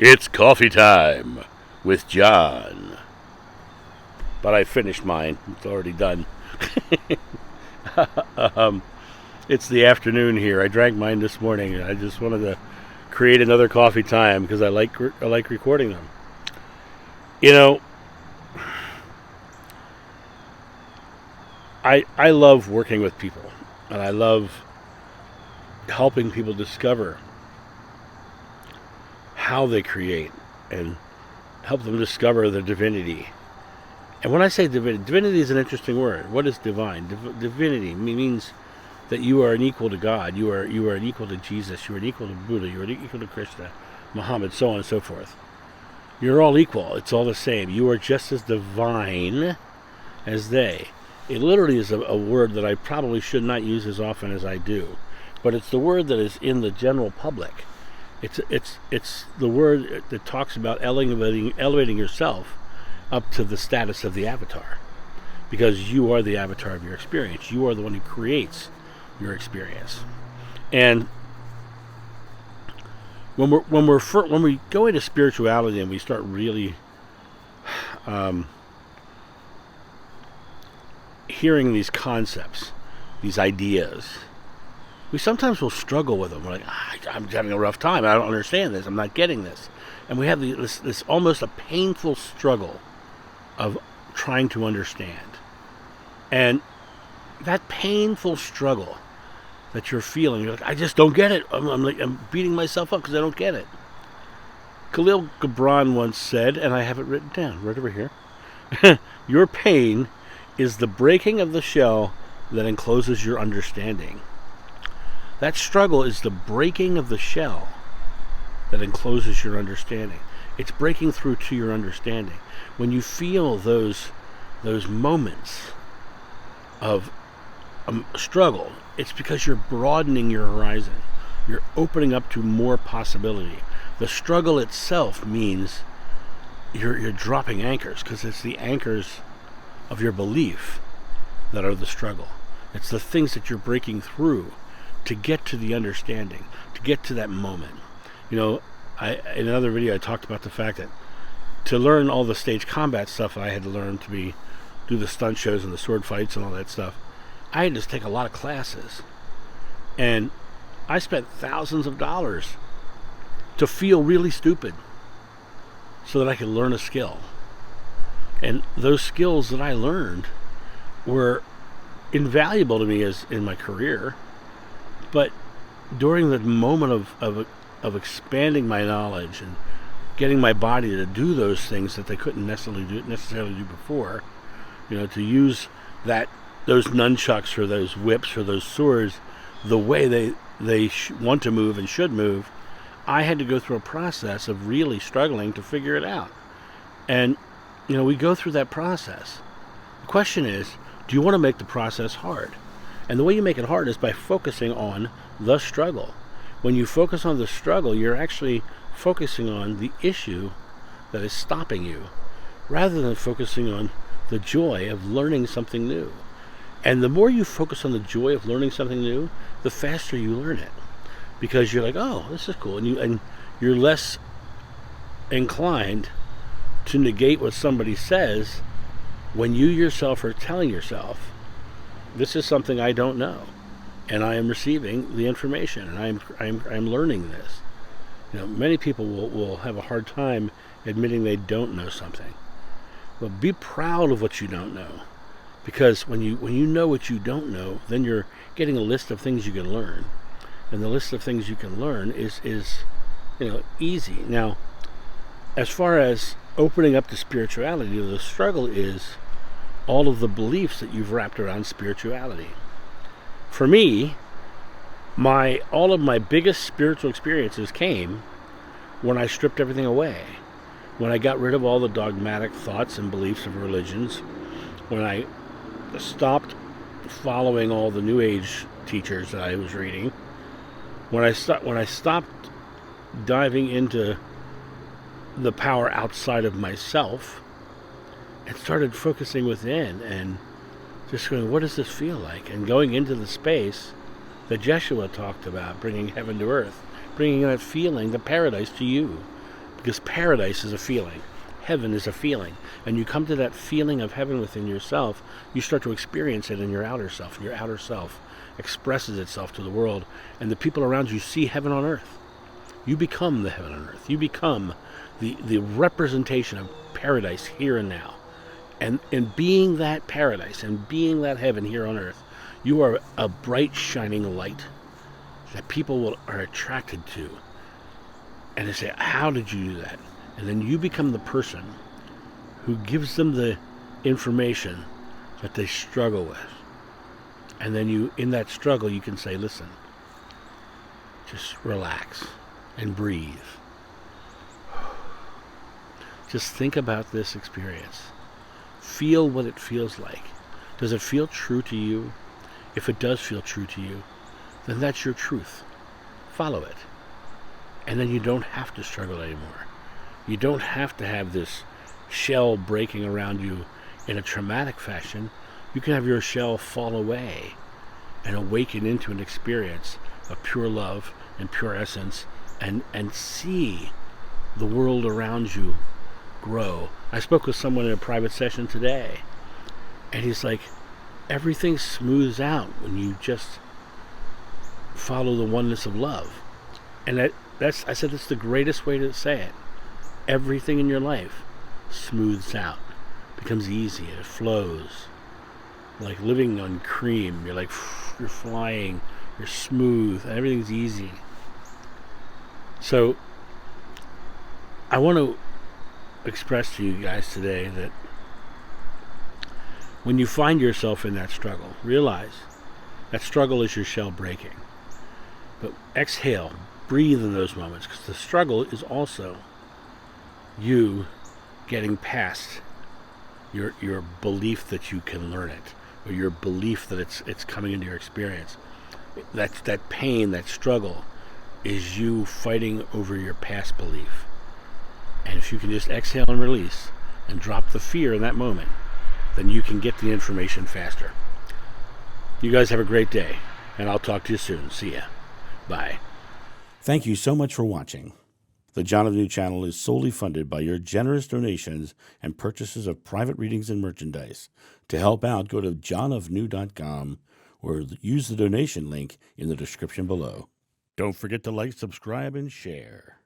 It's coffee time with John. But I finished mine. It's already done. um, it's the afternoon here. I drank mine this morning. I just wanted to create another coffee time because I like recording them. You know, I love working with people, and I love helping people discover how they create and help them discover their divinity. And when I say divinity is an interesting word. What is divine? Divinity means that you are an equal to God. You are an equal to Jesus. You are an equal to Buddha. You are an equal to Krishna, Muhammad, so on and so forth. You're all equal. It's all the same. You are just as divine as they. It literally is a word that I probably should not use as often as I do, but it's the word that is in the general public. It's the word that talks about elevating yourself up to the status of the avatar, because you are the avatar of your experience. You are the one who creates your experience. And when we go into spirituality and we start really hearing these concepts, these ideas, we sometimes will struggle with them. We're like, I'm having a rough time. I don't understand this. I'm not getting this. And we have this almost a painful struggle of trying to understand. And that painful struggle that you're feeling, you're like, I just don't get it. I'm beating myself up because I don't get it. Khalil Gibran once said, and I have it written down right over here, your pain is the breaking of the shell that encloses your understanding. That struggle is the breaking of the shell that encloses your understanding. It's breaking through to your understanding. When you feel those moments of struggle, it's because you're broadening your horizon. You're opening up to more possibility. The struggle itself means you're dropping anchors, because it's the anchors of your belief that are the struggle. It's the things that you're breaking through to get to the understanding, to get to that moment. You know, in another video I talked about the fact that to learn all the stage combat stuff I had to learn to do the stunt shows and the sword fights and all that stuff, I had to take a lot of classes. And I spent thousands of dollars to feel really stupid so that I could learn a skill. And those skills that I learned were invaluable to me as in my career. But during the moment of expanding my knowledge and getting my body to do those things that they couldn't necessarily do before, you know, to use those nunchucks or those whips or those swords the way they want to move and should move, I had to go through a process of really struggling to figure it out. And, you know, we go through that process. The question is, do you want to make the process hard? And the way you make it hard is by focusing on the struggle. When you focus on the struggle, you're actually focusing on the issue that is stopping you, rather than focusing on the joy of learning something new. And the more you focus on the joy of learning something new, the faster you learn it. Because you're like, oh, this is cool. And you're less inclined to negate what somebody says when you yourself are telling yourself, this is something I don't know, and I am receiving the information, and I'm learning this. You know, many people will have a hard time admitting they don't know something. Well, be proud of what you don't know, because when you know what you don't know, then you're getting a list of things you can learn, and the list of things you can learn is easy. Now, as far as opening up to spirituality, the struggle is all of the beliefs that you've wrapped around spirituality. For me, all of my biggest spiritual experiences came when I stripped everything away. When I got rid of all the dogmatic thoughts and beliefs of religions. When I stopped following all the New Age teachers that I was reading. When I stopped diving into the power outside of myself and started focusing within and just going, what does this feel like? And going into the space that Jeshua talked about, bringing heaven to earth, bringing that feeling, the paradise to you, Because paradise is a feeling. Heaven is a feeling. And you come to that feeling of heaven within yourself, you start to experience it in your outer self. And your outer self expresses itself to the world. And the people around you see heaven on earth. You become the heaven on earth. You become the representation of paradise here and now. And in being that paradise and being that heaven here on earth, you are a bright, shining light that people are attracted to. And they say, how did you do that? And then you become the person who gives them the information that they struggle with. And then you, in that struggle, you can say, listen, just relax and breathe. Just think about this experience. Feel what it feels like. Does it feel true to you? If it does feel true to you, then that's your truth. Follow it. And then you don't have to struggle anymore. You don't have to have this shell breaking around you in a traumatic fashion. You can have your shell fall away and awaken into an experience of pure love and pure essence, and see the world around you grow. I spoke with someone in a private session today, and he's like, everything smooths out when you just follow the oneness of love. And I said that's the greatest way to say it. Everything in your life smooths out, becomes easy, it flows. Like living on cream. You're like, you're flying, you're smooth, everything's easy. So I want to express to you guys today that when you find yourself in that struggle, realize that struggle is your shell breaking. But exhale, breathe in those moments, because the struggle is also you getting past your belief that you can learn it, or your belief that it's coming into your experience. That pain, that struggle, is you fighting over your past belief. And if you can just exhale and release and drop the fear in that moment, then you can get the information faster. You guys have a great day, and I'll talk to you soon. See ya. Bye. Thank you so much for watching. The John of New channel is solely funded by your generous donations and purchases of private readings and merchandise. To help out, go to johnofnew.com or use the donation link in the description below. Don't forget to like, subscribe, and share.